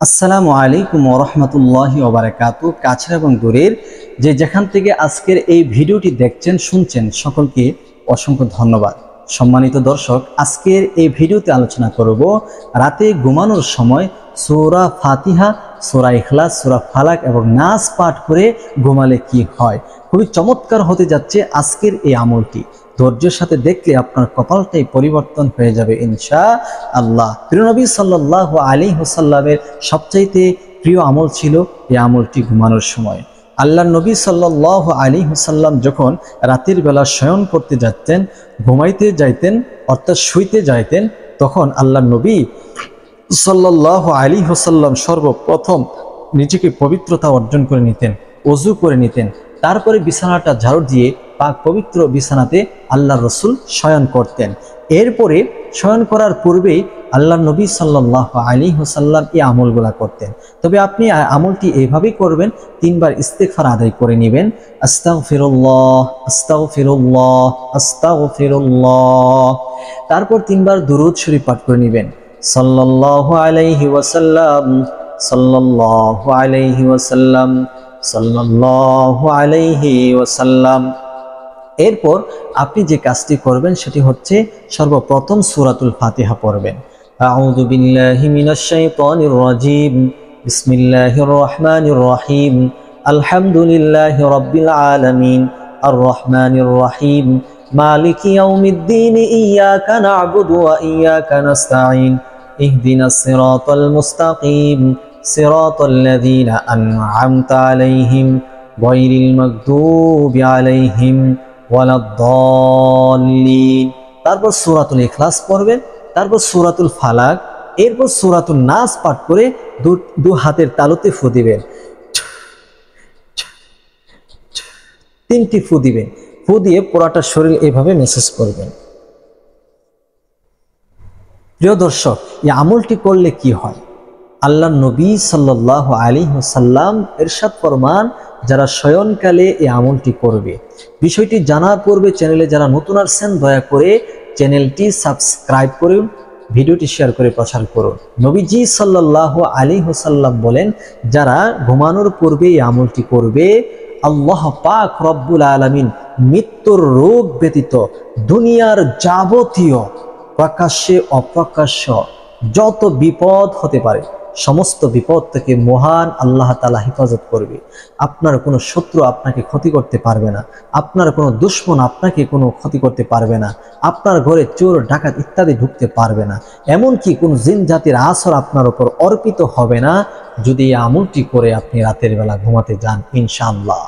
আসসালামু আলাইকুম ওয়া রাহমাতুল্লাহি ওয়া বারাকাতুহু। কাছের এবং দূরের যে যেখান থেকে আজকের এই ভিডিওটি দেখছেন শুনছেন সকলকে অসংখ্য ধন্যবাদ। সম্মানিত দর্শক, আজকের এই ভিডিওতে আলোচনা করব রাতে ঘুমানোর সময় সূরা ফাতিহা, সূরা ইখলাস, সূরা ফালাক এবং নাস পাঠ করে ঘুমালে কি হয়। খুবই চমৎকার হতে যাচ্ছে আজকের এই আমলটি। ধৈর্যের সাথে দেখলে আপনার কপালটাই পরিবর্তন হয়ে যাবে ইনশাআল্লাহ। প্রিয় নবী সাল্লাল্লাহু আলাইহি ওয়াসাল্লামের সবচাইতে প্রিয় আমল ছিল এই আমলটি ঘুমানোর সময়। আল্লাহর নবী সাল্লাল্লাহু আলাইহি ওয়াসাল্লাম যখন রাতের বেলা শয়ন করতে যাইতেন, ঘুমাইতে যাইতেন অর্থাৎ শুইতে যাইতেন, তখন আল্লাহর নবী সাল্লাল্লাহু আলাইহি ওয়াসাল্লাম সর্বপ্রথম নিজেকে পবিত্রতা অর্জন করে নিতেন, ওযু করে নিতেন। তারপরে বিছানাটা ঝাড়ু দিয়ে পাক পবিত্র বিছানাতে আল্লাহর রাসূল শয়ন করতেন। এরপরে শয়ন করার পূর্বেই আল্লাহর নবী সাল্লাল্লাহু আলাইহি ওয়াসাল্লাম এই আমলগুলা করতেন। তবে আপনি আমলটি এইভাবেই করবেন, 3 বার ইস্তিগফার আদায় করে নেবেন। আস্তাগফিরুল্লাহ, আস্তাগফিরুল্লাহ, আস্তাগফিরুল্লাহ। তারপর 3 বার দুরূদ শরীফ পাঠ করে নেবেন। সাল্লাল্লাহু আলাইহি ওয়াসাল্লাম, সাল্লাল্লাহু আলাইহি ওয়াসাল্লাম, সাল্লাল্লাহু আলাইহি ওয়াসাল্লাম। এরপর আপনি যে কাজটি করবেন সেটি হচ্ছে সর্বপ্রথম সূরাতুল ফাতিহা পড়বেন। আউযু বিল্লাহি মিনাশ শাইতানির রাজীম, বিসমিল্লাহির রহমানির রহিম, আলহামদুলিল্লাহি রাব্বিল আলামিন, আর রহমানির রহিম, মালিকি ইয়াউমিদ্দিন, ইয়াকা না'বুদু ওয়া ইয়াকা নাস্তাঈন, ইহদিনাস সিরাতাল মুস্তাকিম, সিরাতাল লাযীনা আন'আমতা আলাইহিম গায়রিল মাগদুবি আলাইহিম ওয়ালাদ-দাল্লিন। তারপর সূরাতুল ইখলাস পড়বেন, তারপর সূরাতুল ফালাক, এরপর সূরাতুন নাস পাঠ করে দু হাতের তালুতে ফু দিবেন। 3টি ফু দিবেন। ফু দিয়ে পুরাটা শরীর এভাবে মেসেজ করবেন। প্রিয় দর্শক, এই আমলটি করলে কি হয়? আল্লাহর নবী সাল্লাল্লাহু আলাইহি ওয়াসাল্লাম ইরশাদ ফরমান, যারা শয়নকালে এই আমলটি করবে। বিষয়টি জানার পূর্বে চ্যানেলে যারা নতুন আসছেন দয়া করে চ্যানেলটি সাবস্ক্রাইব করুন, ভিডিওটি শেয়ার করে প্রচার করুন। নবীজি সাল্লাল্লাহু আলাইহি ওয়াসাল্লাম বলেন, যারা ঘুমানোর পূর্বে এই আমলটি করবে, আল্লাহ পাক রব্বুল আলামিন মৃত্যুর রোগ ব্যতীত দুনিয়ার যাবতীয় প্রকাশ্যে অপ্রকাশ্য যত বিপদ হতে পারে সমস্ত বিপদ থেকে মহান আল্লাহ তাআলা হেফাজত করবে। আপনার কোনো শত্রু আপনাকে ক্ষতি করতে পারবে না, আপনার কোনো দুশমন আপনাকে কোনো ক্ষতি করতে পারবে না, আপনার ঘরে চোর ডাকাত ইত্যাদি ঢুকতে পারবে না, এমনকি কোনো জিন জাতির আসর আপনার উপর অর্পিত হবে না, যদি এই আমলটি করে আপনি রাতের বেলা ঘুমাতে যান ইনশাআল্লাহ।